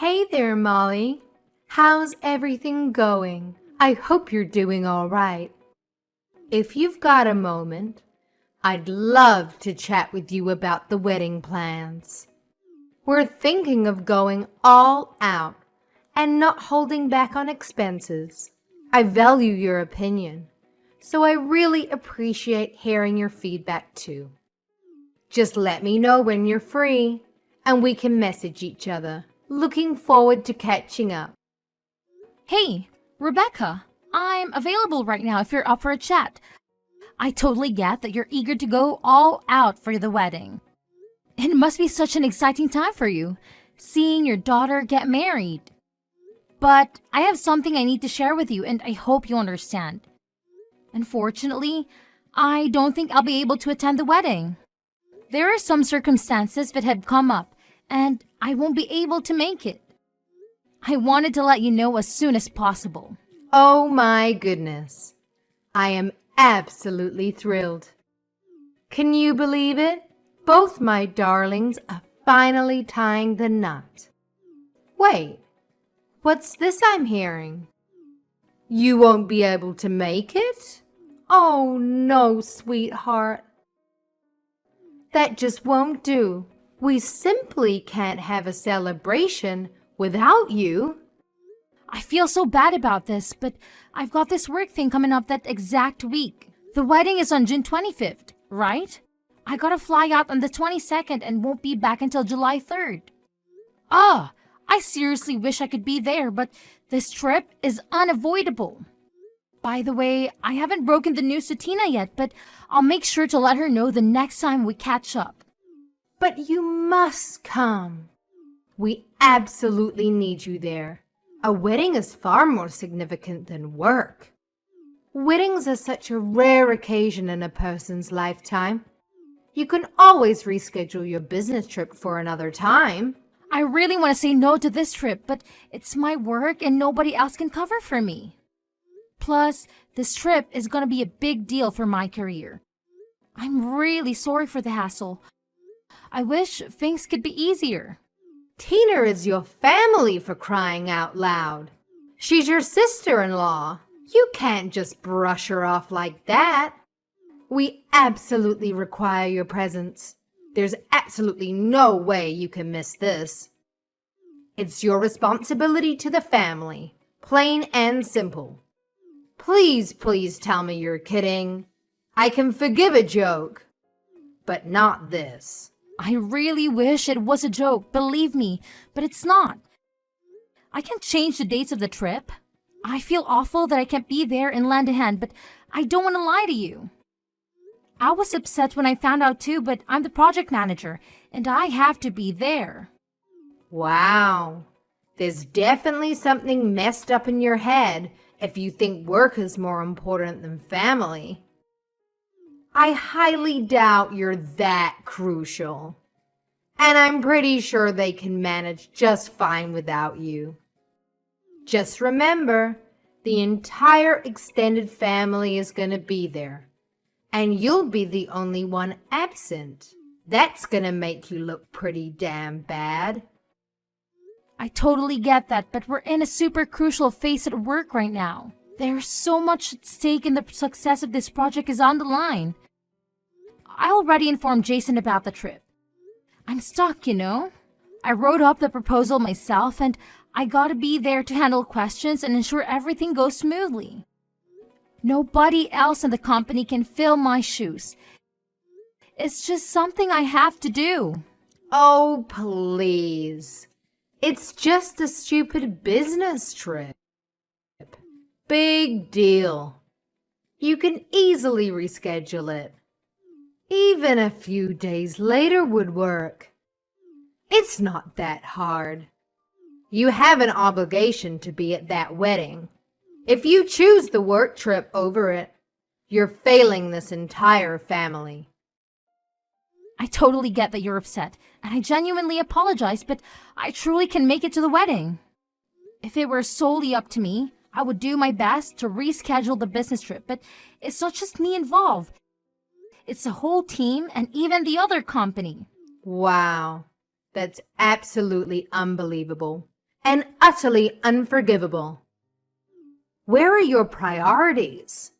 Hey there, Molly. How's everything going? I hope you're doing all right. If you've got a moment, I'd love to chat with you about the wedding plans. We're thinking of going all out and not holding back on expenses. I value your opinion, so I really appreciate hearing your feedback too. Just let me know when you're free, and we can message each other. Looking forward to catching up. Hey, Rebecca, I'm available right now if you're up for a chat. I totally get that you're eager to go all out for the wedding. It must be such an exciting time for you, seeing your daughter get married. But I have something I need to share with you, and I hope you understand. Unfortunately, I don't think I'll be able to attend the wedding. There are some circumstances that have come up, and I won't be able to make it. I wanted to let you know as soon as possible. Oh my goodness. I am absolutely thrilled. Can you believe it? Both my darlings are finally tying the knot. Wait, what's this I'm hearing? You won't be able to make it? Oh no, sweetheart. That just won't do. We simply can't have a celebration without you. I feel so bad about this, but I've got this work thing coming up that exact week. The wedding is on June 25th, right? I gotta fly out on the 22nd and won't be back until July 3rd. I seriously wish I could be there, but this trip is unavoidable. By the way, I haven't broken the news to Tina yet, but I'll make sure to let her know the next time we catch up. But you must come. We absolutely need you there. A wedding is far more significant than work. Weddings are such a rare occasion in a person's lifetime. You can always reschedule your business trip for another time. I really want to say no to this trip, but it's my work and nobody else can cover for me. Plus, this trip is going to be a big deal for my career. I'm really sorry for the hassle. I wish things could be easier. Tina is your family, for crying out loud. She's your sister-in-law. You can't just brush her off like that. We absolutely require your presence. There's absolutely no way you can miss this. It's your responsibility to the family, plain and simple. Please, please tell me you're kidding. I can forgive a joke, but not this. I really wish it was a joke, believe me, but it's not. I can change the dates of the trip. I feel awful that I can't be there and lend a hand, but I don't want to lie to you. I was upset when I found out too, but I'm the project manager, and I have to be there. Wow, there's definitely something messed up in your head if you think work is more important than family. I highly doubt you're that crucial. And I'm pretty sure they can manage just fine without you. Just remember, the entire extended family is going to be there. And you'll be the only one absent. That's going to make you look pretty damn bad. I totally get that, but we're in a super crucial phase at work right now. There's so much at stake and the success of this project is on the line. I already informed Jason about the trip. I'm stuck, you know? I wrote up the proposal myself and I gotta be there to handle questions and ensure everything goes smoothly. Nobody else in the company can fill my shoes. It's just something I have to do. Oh, please. It's just a stupid business trip. Big deal. You can easily reschedule it. Even a few days later would work. It's not that hard. You have an obligation to be at that wedding. If you choose the work trip over it, you're failing this entire family. I totally get that you're upset, and I genuinely apologize, but I truly can make it to the wedding. If it were solely up to me, I would do my best to reschedule the business trip, but it's not just me involved. It's the whole team and even the other company. Wow, that's absolutely unbelievable. and utterly unforgivable. Where are your priorities?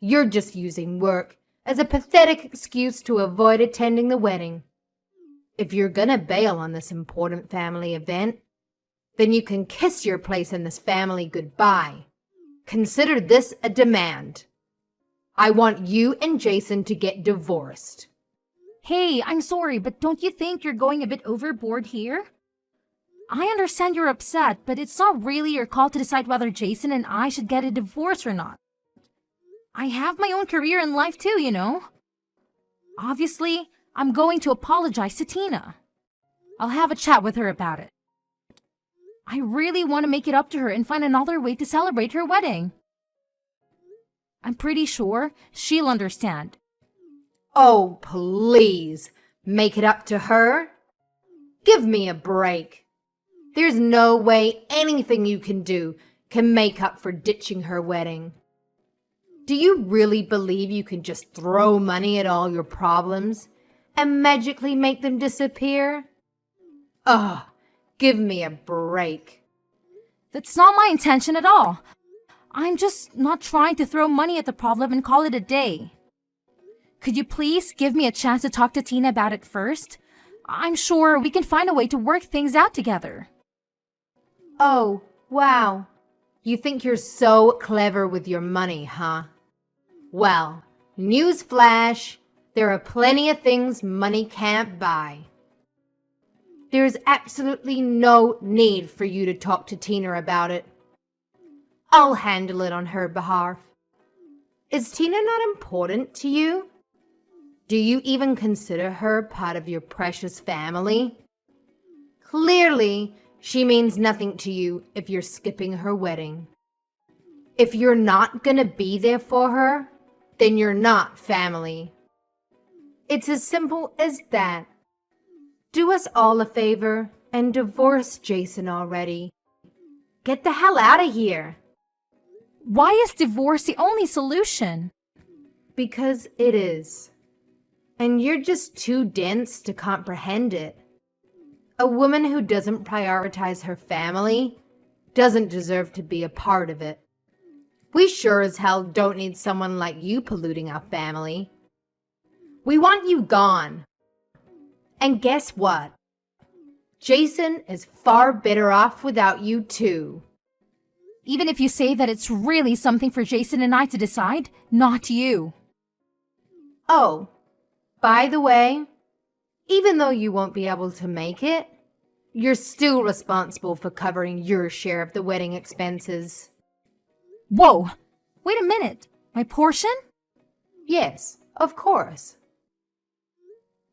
You're just using work as a pathetic excuse to avoid attending the wedding. If you're gonna bail on this important family event, then you can kiss your place in this family goodbye. Consider this a demand. I want you and Jason to get divorced. Hey, I'm sorry, but don't you think you're going a bit overboard here? I understand you're upset, but it's not really your call to decide whether Jason and I should get a divorce or not. I have my own career in life too, you know. Obviously, I'm going to apologize to Tina. I'll have a chat with her about it. I really want to make it up to her and find another way to celebrate her wedding. I'm pretty sure she'll understand. Oh, please, make it up to her? Give me a break. There's no way anything you can do can make up for ditching her wedding. Do you really believe you can just throw money at all your problems and magically make them disappear? Ugh, give me a break. That's not my intention at all. I'm just not trying to throw money at the problem and call it a day. Could you please give me a chance to talk to Tina about it first? I'm sure we can find a way to work things out together. Oh, wow. You think you're so clever with your money, huh? Well, newsflash, there are plenty of things money can't buy. There's absolutely no need for you to talk to Tina about it. I'll handle it on her behalf. Is Tina not important to you? Do you even consider her part of your precious family? Clearly, she means nothing to you if you're skipping her wedding. If you're not gonna be there for her, then you're not family. It's as simple as that. Do us all a favor and divorce Jason already. Get the hell out of here. Why is divorce the only solution? Because it is. And you're just too dense to comprehend it. A woman who doesn't prioritize her family doesn't deserve to be a part of it. We sure as hell don't need someone like you polluting our family. We want you gone. And guess what? Jason is far better off without you too. Even if you say that it's really something for Jason and I to decide, not you. Oh, by the way, even though you won't be able to make it, you're still responsible for covering your share of the wedding expenses. Whoa! Wait a minute. My portion? Yes, of course.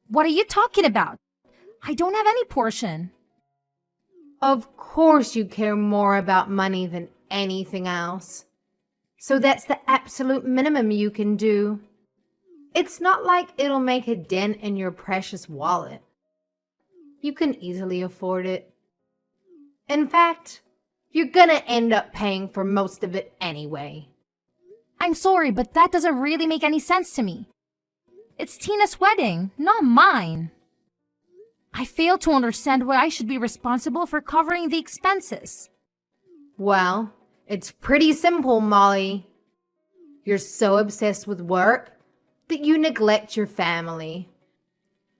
What are you talking about? I don't have any portion. Of course you care more about money than anything else. So that's the absolute minimum you can do. It's not like it'll make a dent in your precious wallet. You can easily afford it. In fact, you're gonna end up paying for most of it anyway. I'm sorry, but that doesn't really make any sense to me. It's Tina's wedding, not mine. I fail to understand why I should be responsible for covering the expenses. Well, it's pretty simple, Molly. You're so obsessed with work that you neglect your family,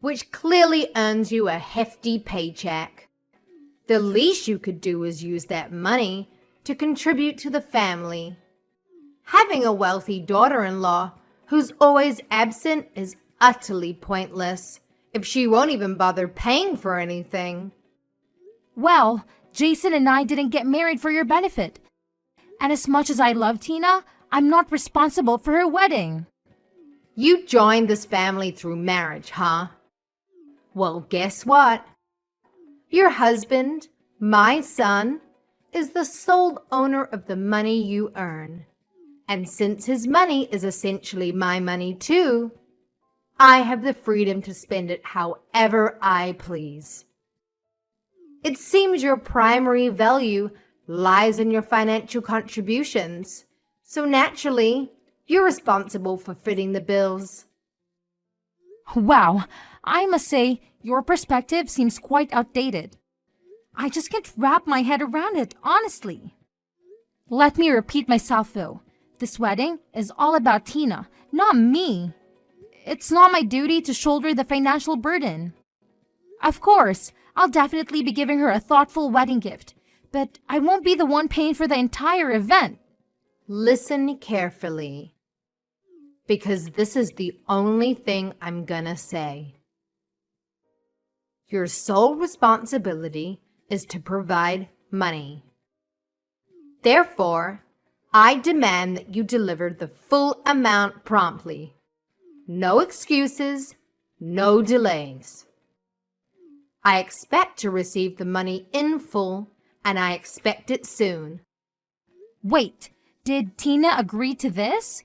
which clearly earns you a hefty paycheck. The least you could do is use that money to contribute to the family. Having a wealthy daughter-in-law who's always absent is utterly pointless if she won't even bother paying for anything. Well, Jason and I didn't get married for your benefit. And as much as I love Tina, I'm not responsible for her wedding. You joined this family through marriage, huh? Well, guess what? Your husband, my son, is the sole owner of the money you earn. And since his money is essentially my money too, I have the freedom to spend it however I please. It seems your primary value lies in your financial contributions, so naturally, you're responsible for footing the bills. Wow, I must say, your perspective seems quite outdated. I just can't wrap my head around it, honestly. Let me repeat myself though. This wedding is all about Tina, not me. It's not my duty to shoulder the financial burden. Of course, I'll definitely be giving her a thoughtful wedding gift, but I won't be the one paying for the entire event. Listen carefully, because this is the only thing I'm gonna say. Your sole responsibility is to provide money. Therefore, I demand that you deliver the full amount promptly. No excuses, no delays. I expect to receive the money in full, and I expect it soon. Wait, did Tina agree to this?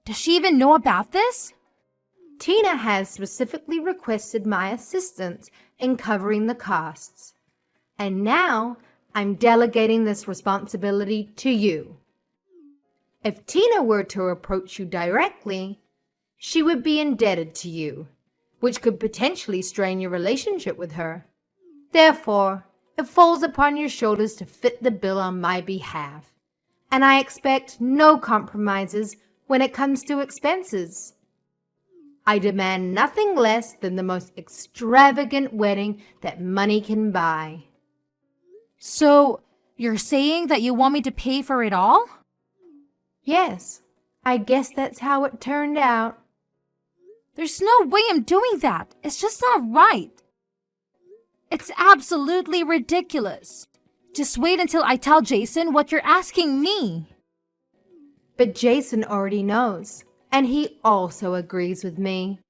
Does she even know about this? Tina has specifically requested my assistance in covering the costs, and now I'm delegating this responsibility to you. If Tina were to approach you directly, she would be indebted to you, which could potentially strain your relationship with her. Therefore, it falls upon your shoulders to fit the bill on my behalf, and I expect no compromises when it comes to expenses. I demand nothing less than the most extravagant wedding that money can buy. So, you're saying that you want me to pay for it all? Yes, I guess that's how it turned out. There's no way I'm doing that. It's just not right. It's absolutely ridiculous. Just wait until I tell Jason what you're asking me. But Jason already knows, and he also agrees with me.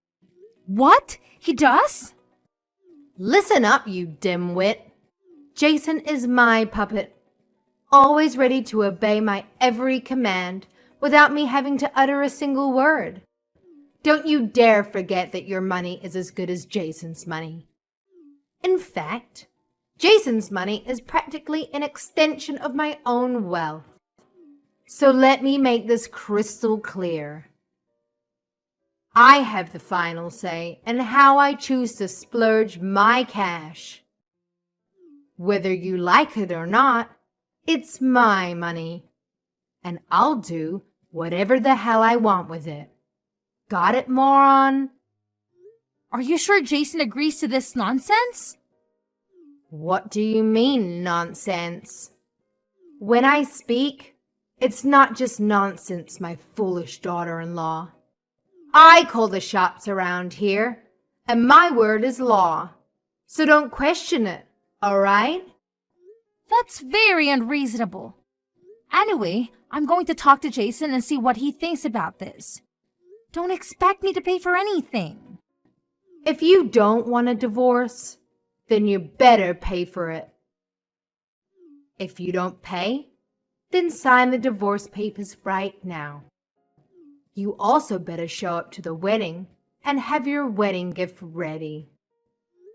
What? He does? Listen up, you dimwit. Jason is my puppet, always ready to obey my every command without me having to utter a single word. Don't you dare forget that your money is as good as Jason's money. In fact, Jason's money is practically an extension of my own wealth. So let me make this crystal clear. I have the final say in how I choose to splurge my cash. Whether you like it or not, it's my money, and I'll do whatever the hell I want with it. Got it, moron? Are you sure Jason agrees to this nonsense? What do you mean, nonsense? When I speak, it's not just nonsense, my foolish daughter-in-law. I call the shots around here, and my word is law. So don't question it, all right? That's very unreasonable. Anyway, I'm going to talk to Jason and see what he thinks about this. Don't expect me to pay for anything. If you don't want a divorce, then you better pay for it. If you don't pay, then sign the divorce papers right now. You also better show up to the wedding and have your wedding gift ready.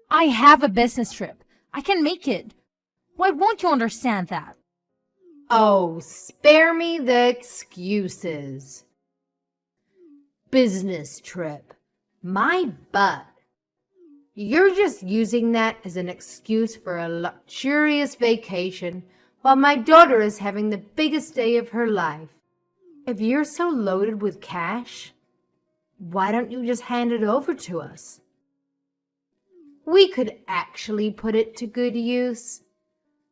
I have a business trip. I can make it. Why won't you understand that? Oh, spare me the excuses. Business trip. My butt. You're just using that as an excuse for a luxurious vacation while my daughter is having the biggest day of her life. If you're so loaded with cash, why don't you just hand it over to us? We could actually put it to good use,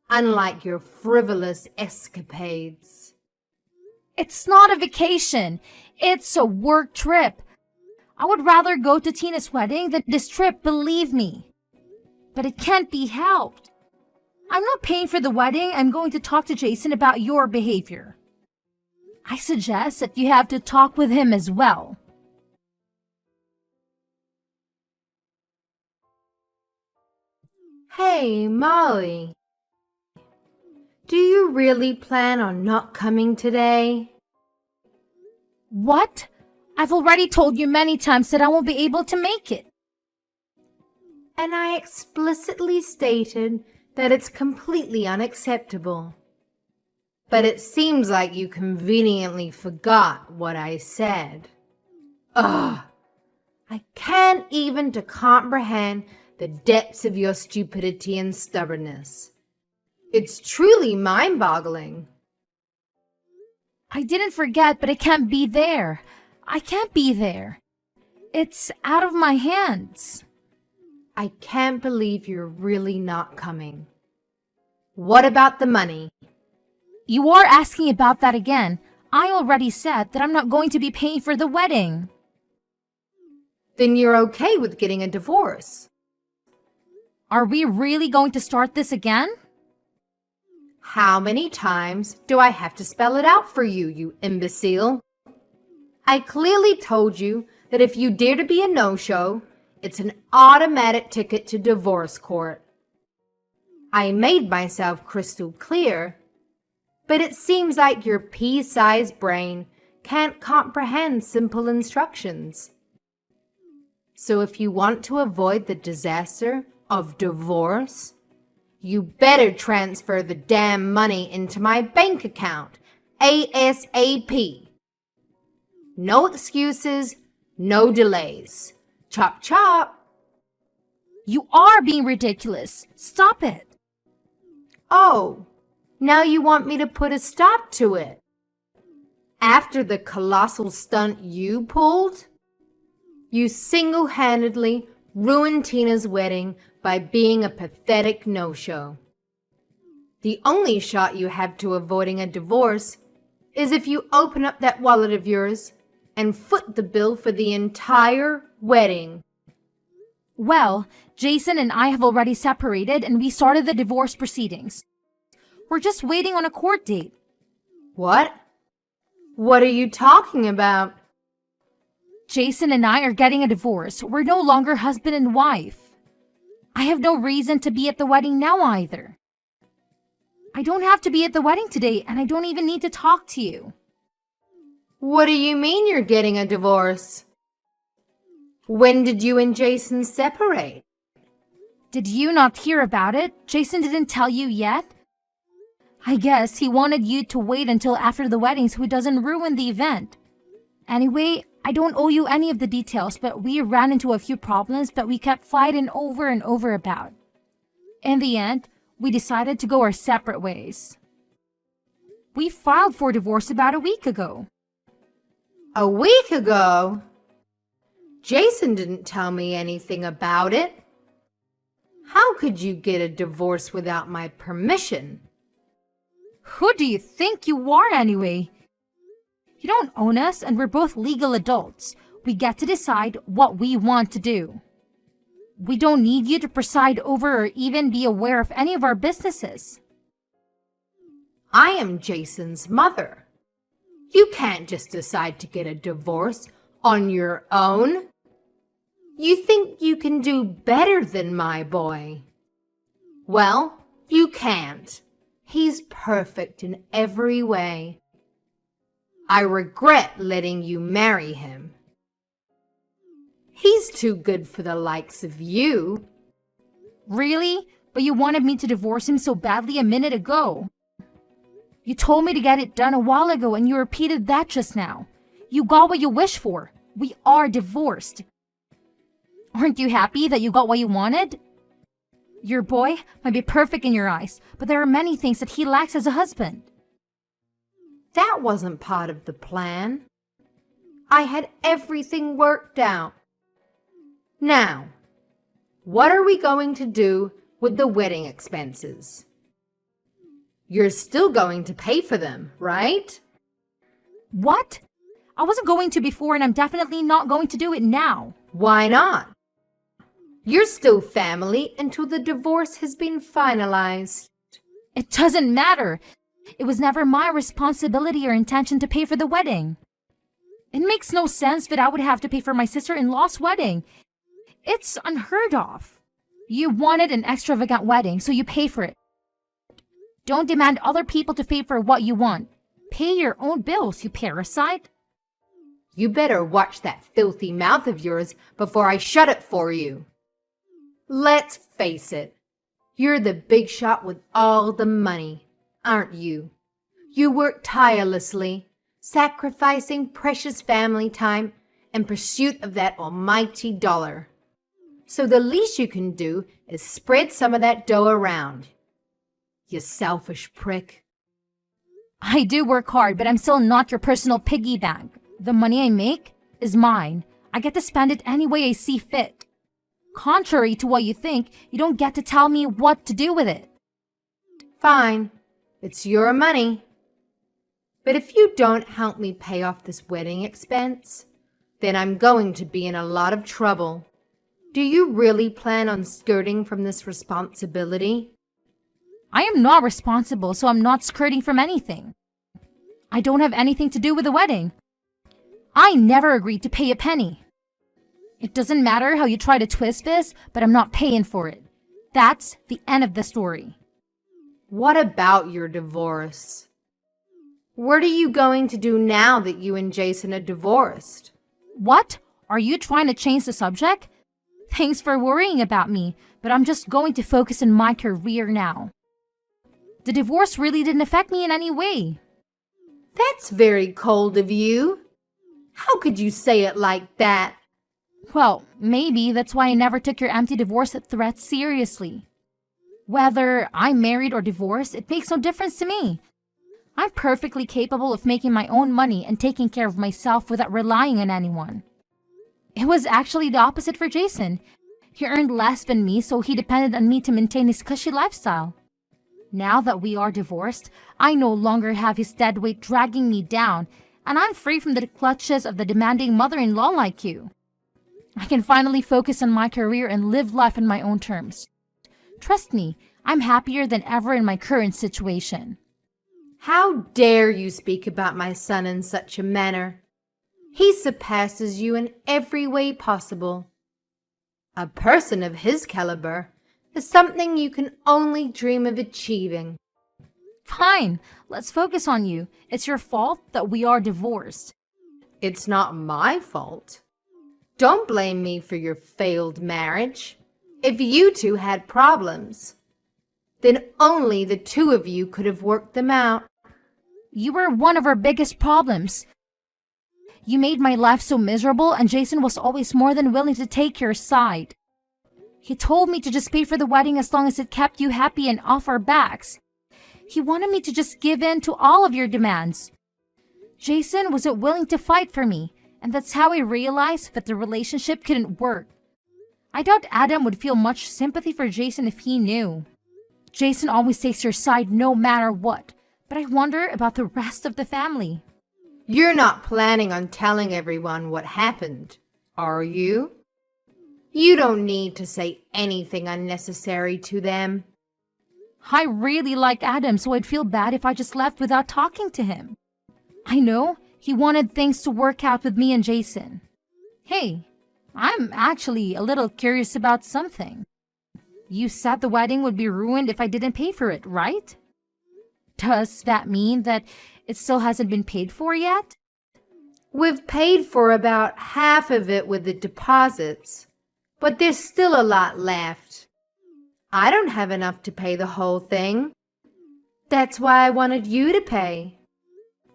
unlike your frivolous escapades. It's not a vacation. It's a work trip. I would rather go to Tina's wedding than this trip, believe me. But it can't be helped. I'm not paying for the wedding. I'm going to talk to Jason about your behavior. I suggest that you have to talk with him as well. Hey, Molly. Do you really plan on not coming today? What? I've already told you many times that I won't be able to make it. And I explicitly stated that it's completely unacceptable. But it seems like you conveniently forgot what I said. Ugh! I can't even to comprehend the depths of your stupidity and stubbornness. It's truly mind-boggling. I didn't forget, but I can't be there. I can't be there. It's out of my hands. I can't believe you're really not coming. What about the money? You are asking about that again. I already said that I'm not going to be paying for the wedding. Then you're okay with getting a divorce. Are we really going to start this again? How many times do I have to spell it out for you, you imbecile? I clearly told you that if you dare to be a no-show, it's an automatic ticket to divorce court. I made myself crystal clear, but it seems like your pea-sized brain can't comprehend simple instructions. So if you want to avoid the disaster of divorce, you better transfer the damn money into my bank account, ASAP. No excuses, no delays. Chop chop. You are being ridiculous. Stop it. Oh, now you want me to put a stop to it? After the colossal stunt you pulled? You single-handedly ruined Tina's wedding by being a pathetic no-show. The only shot you have to avoiding a divorce is if you open up that wallet of yours and foot the bill for the entire wedding. Well, Jason and I have already separated and we started the divorce proceedings. We're just waiting on a court date. What? What are you talking about? Jason and I are getting a divorce. We're no longer husband and wife. I have no reason to be at the wedding now either. I don't have to be at the wedding today, and I don't even need to talk to you. What do you mean you're getting a divorce? When did you and Jason separate? Did you not hear about it? Jason didn't tell you yet? I guess he wanted you to wait until after the wedding so he doesn't ruin the event. Anyway, I don't owe you any of the details, but we ran into a few problems that we kept fighting over and over about. In the end, we decided to go our separate ways. We filed for divorce about a week ago. A week ago? Jason didn't tell me anything about it. How could you get a divorce without my permission? Who do you think you are anyway? You don't own us, and we're both legal adults. We get to decide what we want to do. We don't need you to preside over or even be aware of any of our businesses. I am Jason's mother. You can't just decide to get a divorce on your own. You think you can do better than my boy? Well, you can't. He's perfect in every way. I regret letting you marry him. He's too good for the likes of you. Really? But you wanted me to divorce him so badly a minute ago. You told me to get it done a while ago and you repeated that just now. You got what you wished for. We are divorced. Aren't you happy that you got what you wanted? Your boy might be perfect in your eyes, but there are many things that he lacks as a husband. That wasn't part of the plan. I had everything worked out. Now, what are we going to do with the wedding expenses? You're still going to pay for them, right? What? I wasn't going to before and I'm definitely not going to do it now. Why not? You're still family until the divorce has been finalized. It doesn't matter. It was never my responsibility or intention to pay for the wedding. It makes no sense that I would have to pay for my sister-in-law's wedding. It's unheard of. You wanted an extravagant wedding, so you pay for it. Don't demand other people to pay for what you want. Pay your own bills, you parasite. You better watch that filthy mouth of yours before I shut it for you. Let's face it, you're the big shot with all the money, aren't you? You work tirelessly, sacrificing precious family time in pursuit of that almighty dollar. So the least you can do is spread some of that dough around. You selfish prick. I do work hard, but I'm still not your personal piggy bank. The money I make is mine. I get to spend it any way I see fit. Contrary to what you think, you don't get to tell me what to do with it. Fine, it's your money. But if you don't help me pay off this wedding expense, then I'm going to be in a lot of trouble. Do you really plan on skirting from this responsibility? I am not responsible, so I'm not skirting from anything. I don't have anything to do with the wedding. I never agreed to pay a penny. It doesn't matter how you try to twist this, but I'm not paying for it. That's the end of the story. What about your divorce? What are you going to do now that you and Jason are divorced? What? Are you trying to change the subject? Thanks for worrying about me, but I'm just going to focus on my career now. The divorce really didn't affect me in any way. That's very cold of you. How could you say it like that? Well, maybe that's why I never took your empty divorce threat seriously. Whether I'm married or divorced, it makes no difference to me. I'm perfectly capable of making my own money and taking care of myself without relying on anyone. It was actually the opposite for Jason. He earned less than me, so he depended on me to maintain his cushy lifestyle. Now that we are divorced, I no longer have his dead weight dragging me down, and I'm free from the clutches of the demanding mother-in-law like you. I can finally focus on my career and live life on my own terms. Trust me, I'm happier than ever in my current situation. How dare you speak about my son in such a manner? He surpasses you in every way possible. A person of his caliber is something you can only dream of achieving. Fine, let's focus on you. It's your fault that we are divorced. It's not my fault. Don't blame me for your failed marriage. If you two had problems, then only the two of you could have worked them out. You were one of our biggest problems. You made my life so miserable, and Jason was always more than willing to take your side. He told me to just pay for the wedding as long as it kept you happy and off our backs. He wanted me to just give in to all of your demands. Jason wasn't willing to fight for me, and that's how I realized that the relationship couldn't work. I doubt Adam would feel much sympathy for Jason if he knew. Jason always takes your side no matter what, but I wonder about the rest of the family. You're not planning on telling everyone what happened, are you? You don't need to say anything unnecessary to them. I really like Adam, so I'd feel bad if I just left without talking to him. I know he wanted things to work out with me and Jason. Hey, I'm actually a little curious about something. You said the wedding would be ruined if I didn't pay for it, right? Does that mean that it still hasn't been paid for yet? We've paid for about half of it with the deposits, but there's still a lot left. I don't have enough to pay the whole thing. That's why I wanted you to pay.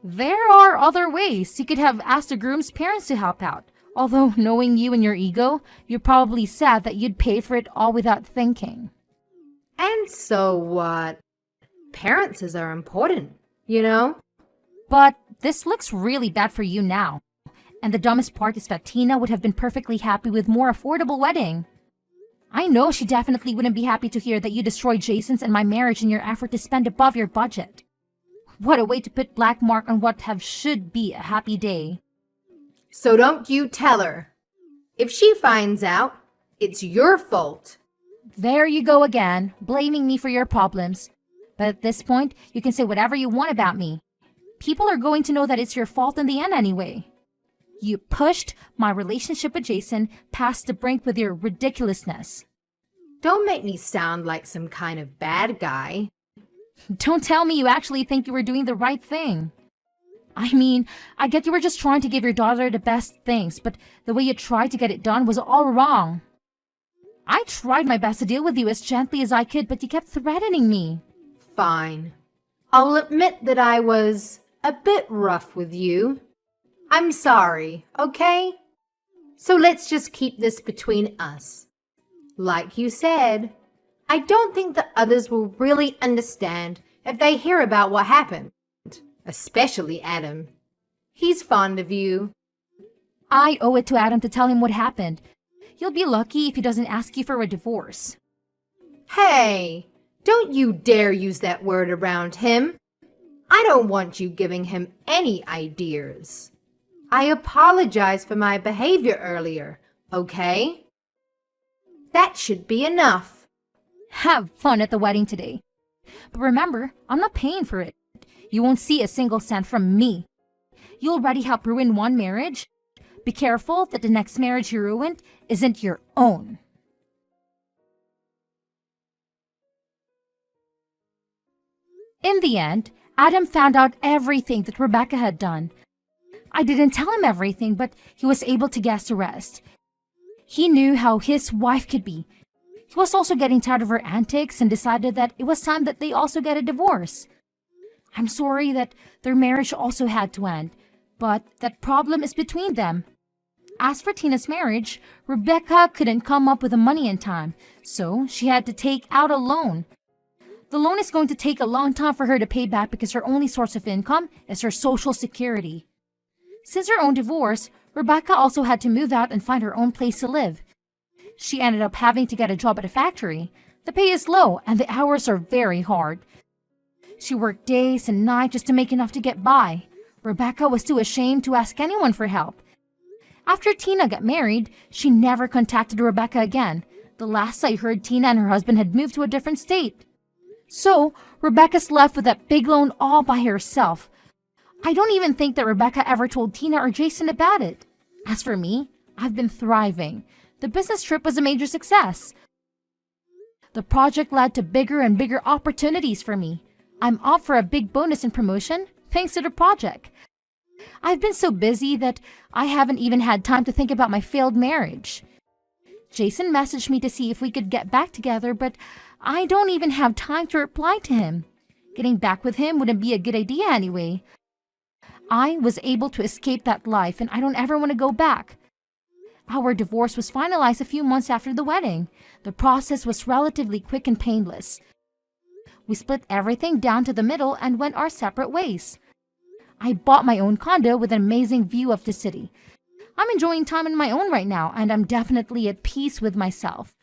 There are other ways. You could have asked the groom's parents to help out. Although, knowing you and your ego, you're probably sad that you'd pay for it all without thinking. And so what? Parents are important, you know? But this looks really bad for you now. And the dumbest part is that Tina would have been perfectly happy with more affordable wedding. I know she definitely wouldn't be happy to hear that you destroyed Jason's and my marriage in your effort to spend above your budget. What a way to put black mark on what should be a happy day. So don't you tell her. If she finds out, it's your fault. There you go again, blaming me for your problems. But at this point, you can say whatever you want about me. People are going to know that it's your fault in the end anyway. You pushed my relationship with Jason past the brink with your ridiculousness. Don't make me sound like some kind of bad guy. Don't tell me you actually think you were doing the right thing. I mean, I get you were just trying to give your daughter the best things, but the way you tried to get it done was all wrong. I tried my best to deal with you as gently as I could, but you kept threatening me. Fine. I'll admit that I was a bit rough with you. I'm sorry, okay? So let's just keep this between us. Like you said, I don't think the others will really understand if they hear about what happened, especially Adam. He's fond of you. I owe it to Adam to tell him what happened. You'll be lucky if he doesn't ask you for a divorce. Hey, don't you dare use that word around him. I don't want you giving him any ideas. I apologize for my behavior earlier, okay? That should be enough. Have fun at the wedding today. But remember, I'm not paying for it. You won't see a single cent from me. You already helped ruin one marriage. Be careful that the next marriage you ruined isn't your own. In the end, Adam found out everything that Rebecca had done. I didn't tell him everything, but he was able to guess the rest. He knew how his wife could be. He was also getting tired of her antics and decided that it was time that they also get a divorce. I'm sorry that their marriage also had to end, but that problem is between them. As for Tina's marriage, Rebecca couldn't come up with the money in time, so she had to take out a loan. The loan is going to take a long time for her to pay back because her only source of income is her Social Security. Since her own divorce, Rebecca also had to move out and find her own place to live. She ended up having to get a job at a factory. The pay is low and the hours are very hard. She worked days and nights just to make enough to get by. Rebecca was too ashamed to ask anyone for help. After Tina got married, she never contacted Rebecca again. The last I heard, Tina and her husband had moved to a different state. So, Rebecca's left with that big loan all by herself. I don't even think that Rebecca ever told Tina or Jason about it. As for me, I've been thriving. The business trip was a major success. The project led to bigger and bigger opportunities for me. I'm up for a big bonus and promotion thanks to the project. I've been so busy that I haven't even had time to think about my failed marriage. Jason messaged me to see if we could get back together, but I don't even have time to reply to him. Getting back with him wouldn't be a good idea anyway. I was able to escape that life and I don't ever want to go back. Our divorce was finalized a few months after the wedding. The process was relatively quick and painless. We split everything down to the middle and went our separate ways. I bought my own condo with an amazing view of the city. I'm enjoying time on my own right now and I'm definitely at peace with myself.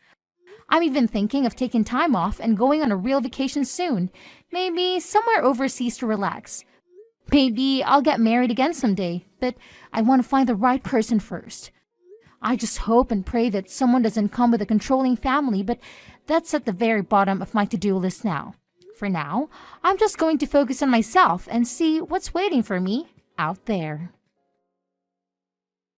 I'm even thinking of taking time off and going on a real vacation soon, maybe somewhere overseas to relax. Maybe I'll get married again someday, but I want to find the right person first. I just hope and pray that someone doesn't come with a controlling family, but that's at the very bottom of my to-do list now. For now, I'm just going to focus on myself and see what's waiting for me out there.